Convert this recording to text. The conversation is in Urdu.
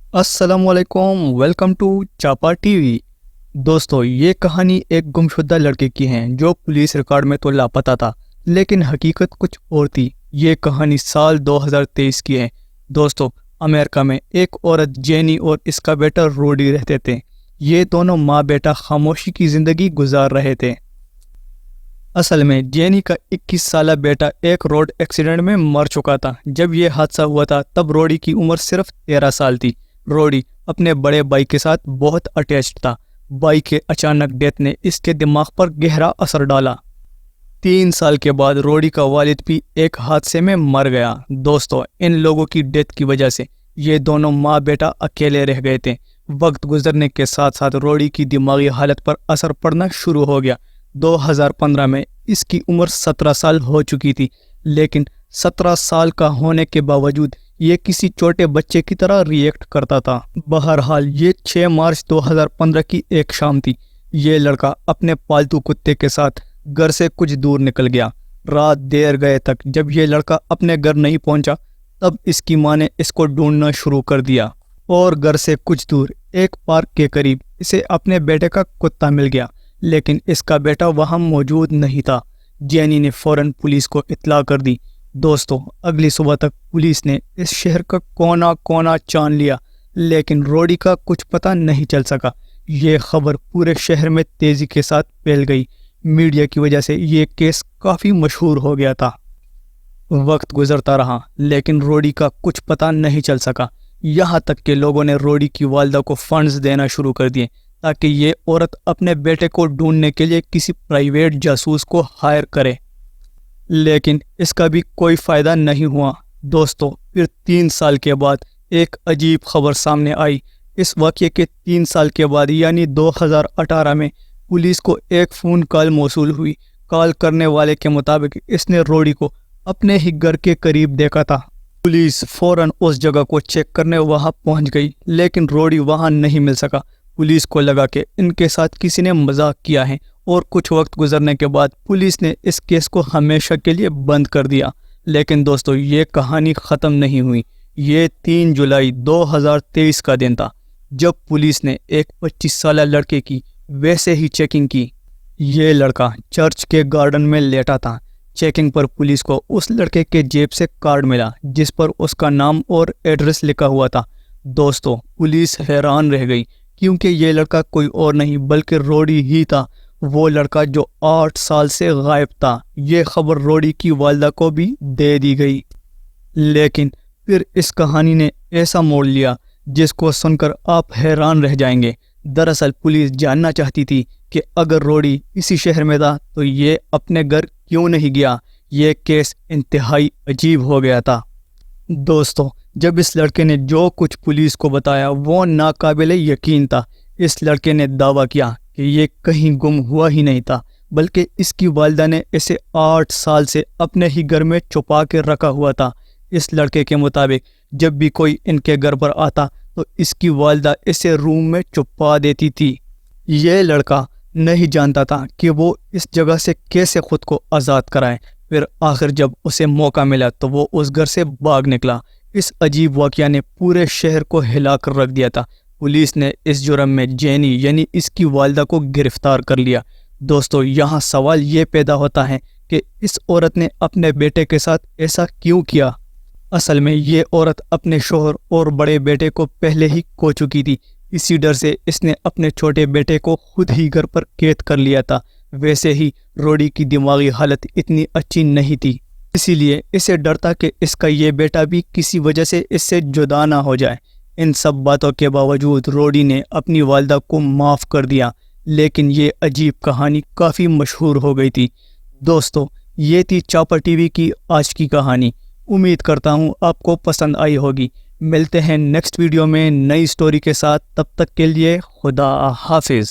السلام علیکم، ویلکم ٹو چاپا ٹی وی۔ دوستو، یہ کہانی ایک گمشدہ لڑکے کی ہے جو پولیس ریکارڈ میں تو لاپتہ تھا، لیکن حقیقت کچھ اور تھی۔ یہ کہانی سال 2023 کی ہے۔ دوستو، امریکہ میں ایک عورت جینی اور اس کا بیٹا روڈی رہتے تھے۔ یہ دونوں ماں بیٹا خاموشی کی زندگی گزار رہے تھے۔ اصل میں جینی کا 21 سالہ بیٹا ایک روڈ ایکسیڈنٹ میں مر چکا تھا۔ جب یہ حادثہ ہوا تھا تب روڈی کی عمر صرف 13 سال تھی۔ روڈی اپنے بڑے بھائی کے ساتھ بہت اٹیچڈ تھا۔ بھائی کے اچانک ڈیتھ نے اس کے دماغ پر گہرا اثر ڈالا۔ 3 سال کے بعد روڈی کا والد بھی ایک حادثے میں مر گیا۔ دوستو، ان لوگوں کی ڈیتھ کی وجہ سے یہ دونوں ماں بیٹا اکیلے رہ گئے تھے۔ وقت گزرنے کے ساتھ ساتھ روڈی کی دماغی حالت پر اثر پڑنا شروع ہو گیا۔ 2015 میں اس کی عمر 17 سال ہو چکی تھی، لیکن 17 سال کا ہونے کے باوجود یہ کسی چھوٹے بچے کی طرح ری ایکٹ کرتا تھا۔ بہرحال یہ 6 مارچ 2015 کی ایک شام تھی۔ یہ لڑکا اپنے پالتو کتے کے ساتھ گھر سے کچھ دور نکل گیا۔ رات دیر گئے تک جب یہ لڑکا اپنے گھر نہیں پہنچا تب اس کی ماں نے اس کو ڈھونڈنا شروع کر دیا، اور گھر سے کچھ دور ایک پارک کے قریب اسے اپنے بیٹے کا کتا مل گیا، لیکن اس کا بیٹا وہاں موجود نہیں تھا۔ جینی نے فوراً پولیس کو اطلاع کر دی۔ دوستو، اگلی صبح تک پولیس نے اس شہر کا کونا کونا چھان لیا، لیکن روڈی کا کچھ پتہ نہیں چل سکا۔ یہ خبر پورے شہر میں تیزی کے ساتھ پھیل گئی۔ میڈیا کی وجہ سے یہ کیس کافی مشہور ہو گیا تھا۔ وقت گزرتا رہا لیکن روڈی کا کچھ پتہ نہیں چل سکا، یہاں تک کہ لوگوں نے روڈی کی والدہ کو فنڈز دینا شروع کر دیے تاکہ یہ عورت اپنے بیٹے کو ڈھونڈنے کے لیے کسی پرائیویٹ جاسوس کو ہائر کرے، لیکن اس کا بھی کوئی فائدہ نہیں ہوا۔ دوستو، پھر 3 سال کے بعد ایک عجیب خبر سامنے آئی۔ اس واقعے کے 3 سال کے بعد یعنی 2018 میں پولیس کو ایک فون کال موصول ہوئی۔ کال کرنے والے کے مطابق اس نے روڈی کو اپنے ہی گھر کے قریب دیکھا تھا۔ پولیس فوراً اس جگہ کو چیک کرنے وہاں پہنچ گئی، لیکن روڈی وہاں نہیں مل سکا۔ پولیس کو لگا کہ ان کے ساتھ کسی نے مذاق کیا ہے، اور کچھ وقت گزرنے کے بعد پولیس نے اس کیس کو ہمیشہ کے لیے بند کر دیا۔ لیکن دوستو، یہ کہانی ختم نہیں ہوئی۔ یہ 3 جولائی 2023 کا دن تھا جب پولیس نے ایک 25 سالہ لڑکے کی ویسے ہی چیکنگ کی۔ یہ لڑکا چرچ کے گارڈن میں لیٹا تھا۔ چیکنگ پر پولیس کو اس لڑکے کے جیب سے کارڈ ملا جس پر اس کا نام اور ایڈریس لکھا ہوا تھا۔ دوستو، پولیس حیران رہ گئی کیونکہ یہ لڑکا کوئی اور نہیں بلکہ روڈی ہی تھا، وہ لڑکا جو 8 سال سے غائب تھا۔ یہ خبر روڈی کی والدہ کو بھی دے دی گئی، لیکن پھر اس کہانی نے ایسا موڑ لیا جس کو سن کر آپ حیران رہ جائیں گے۔ دراصل پولیس جاننا چاہتی تھی کہ اگر روڈی اسی شہر میں تھا تو یہ اپنے گھر کیوں نہیں گیا۔ یہ کیس انتہائی عجیب ہو گیا تھا۔ دوستو، جب اس لڑکے نے جو کچھ پولیس کو بتایا وہ ناقابل یقین تھا۔ اس لڑکے نے دعویٰ کیا کہ یہ کہیں گم ہوا ہی نہیں تھا، بلکہ اس کی والدہ نے اسے 8 سال سے اپنے ہی گھر میں چھپا کے رکھا ہوا تھا۔ اس لڑکے کے مطابق جب بھی کوئی ان کے گھر پر آتا تو اس کی والدہ اسے روم میں چھپا دیتی تھی۔ یہ لڑکا نہیں جانتا تھا کہ وہ اس جگہ سے کیسے خود کو آزاد کرائے۔ پھر آخر جب اسے موقع ملا تو وہ اس گھر سے بھاگ نکلا۔ اس عجیب واقعہ نے پورے شہر کو ہلا کر رکھ دیا تھا۔ پولیس نے اس جرم میں جینی یعنی اس کی والدہ کو گرفتار کر لیا۔ دوستو، یہاں سوال یہ پیدا ہوتا ہے کہ اس عورت نے اپنے بیٹے کے ساتھ ایسا کیوں کیا؟ اصل میں یہ عورت اپنے شوہر اور بڑے بیٹے کو پہلے ہی کھو چکی تھی، اسی ڈر سے اس نے اپنے چھوٹے بیٹے کو خود ہی گھر پر قید کر لیا تھا۔ ویسے ہی روڈی کی دماغی حالت اتنی اچھی نہیں تھی، اسی لیے اسے ڈر تھا کہ اس کا یہ بیٹا بھی کسی وجہ سے اس سے جدا نہ ہو جائے۔ ان سب باتوں کے باوجود روڈی نے اپنی والدہ کو معاف کر دیا، لیکن یہ عجیب کہانی کافی مشہور ہو گئی تھی۔ دوستو، یہ تھی چاپا ٹی وی کی آج کی کہانی۔ امید کرتا ہوں آپ کو پسند آئی ہوگی۔ ملتے ہیں نیکسٹ ویڈیو میں نئی سٹوری کے ساتھ، تب تک کے لیے خدا حافظ۔